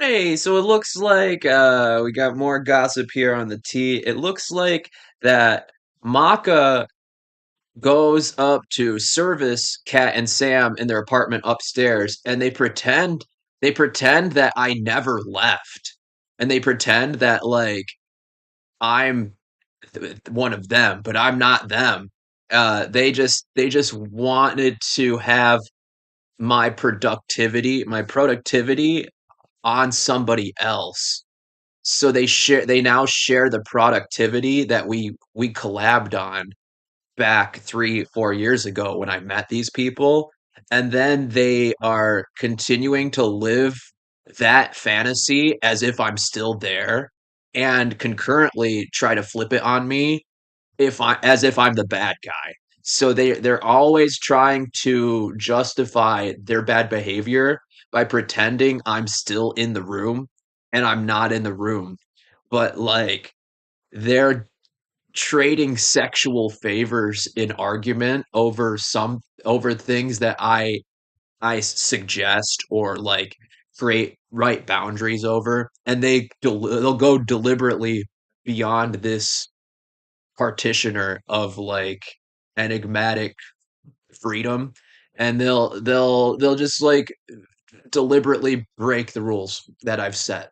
Hey, so it looks like we got more gossip here on the T. It looks like that Maka goes up to service Kat and Sam in their apartment upstairs, and they pretend that I never left. And they pretend that like I'm one of them, but I'm not them. They just wanted to have my productivity on somebody else. So they now share the productivity that we collabed on back 3, 4 years ago when I met these people. And then they are continuing to live that fantasy as if I'm still there and concurrently try to flip it on me if I as if I'm the bad guy. So they're always trying to justify their bad behavior by pretending I'm still in the room and I'm not in the room. But like they're trading sexual favors in argument over things that I suggest or like create right boundaries over, and they'll go deliberately beyond this partitioner of like enigmatic freedom, and they'll just like deliberately break the rules that I've set.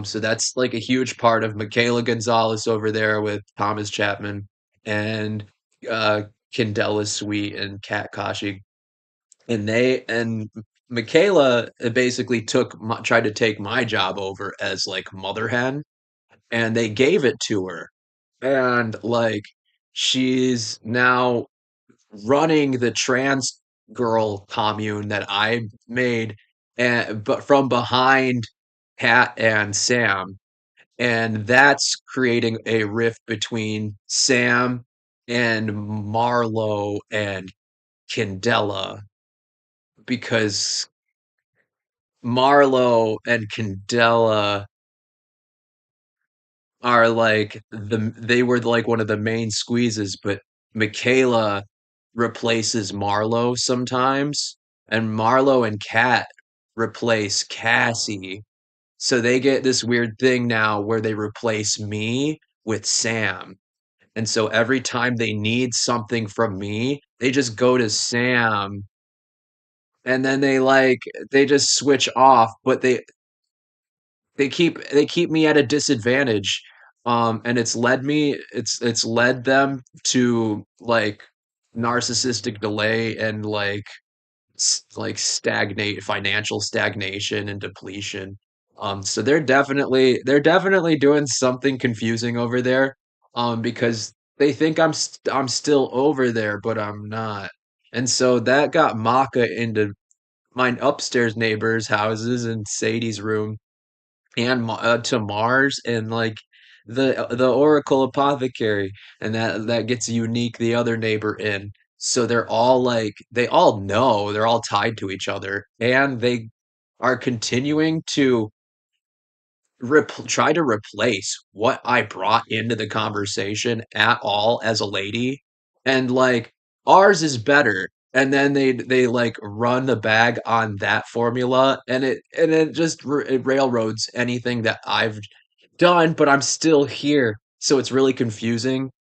So that's like a huge part of Michaela Gonzalez over there with Thomas Chapman and uh Kendella Sweet and Kat Kashi. And Michaela basically tried to take my job over as like mother hen, and they gave it to her. And like she's now running the trans girl commune that I made, and but from behind Kat and Sam, and that's creating a rift between Sam and Marlo and Candela, because Marlo and Candela are like they were like one of the main squeezes, but Michaela replaces Marlo sometimes, and Marlo and Kat replace Cassie. So they get this weird thing now where they replace me with Sam. And so every time they need something from me, they just go to Sam, and then they just switch off, but they keep me at a disadvantage. And it's led them to like narcissistic delay and like stagnate financial stagnation and depletion. So they're definitely doing something confusing over there. Because they think I'm still over there, but I'm not. And so that got Maka into my upstairs neighbors' houses and Sadie's room and to Mars and like the Oracle Apothecary, and that gets Unique, the other neighbor, in. So they all know they're all tied to each other, and they are continuing to try to replace what I brought into the conversation at all as a lady, and like ours is better. And then they like run the bag on that formula, and it just it railroads anything that I've done, but I'm still here. So it's really confusing,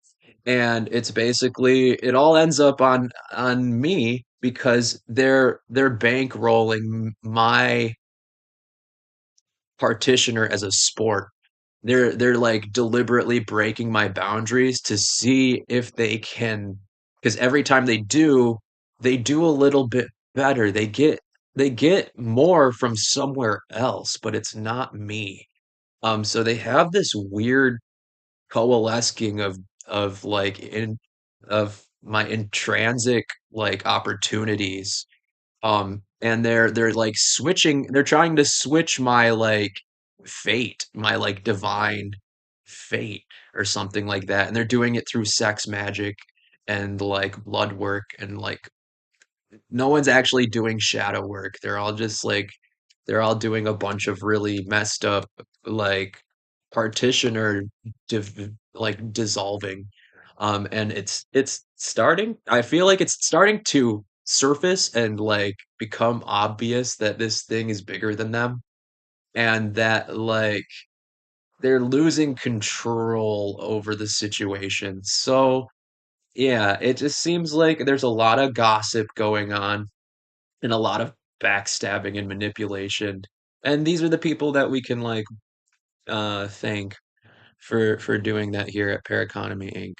and it's basically it all ends up on me because they're bankrolling my partitioner as a sport. They're like deliberately breaking my boundaries to see if they can, because every time they do a little bit better. They get more from somewhere else, but it's not me. So they have this weird coalescing of like in of my intrinsic like opportunities, and they're like they're trying to switch my like fate, my like divine fate or something like that. And they're doing it through sex magic and like blood work, and like no one's actually doing shadow work. They're all doing a bunch of really messed up like partitioner dissolving. And it's starting I feel like it's starting to surface and like become obvious that this thing is bigger than them. and that like they're losing control over the situation. So, yeah, it just seems like there's a lot of gossip going on and a lot of backstabbing and manipulation. And these are the people that we can like thank for doing that here at Paraconomy Inc.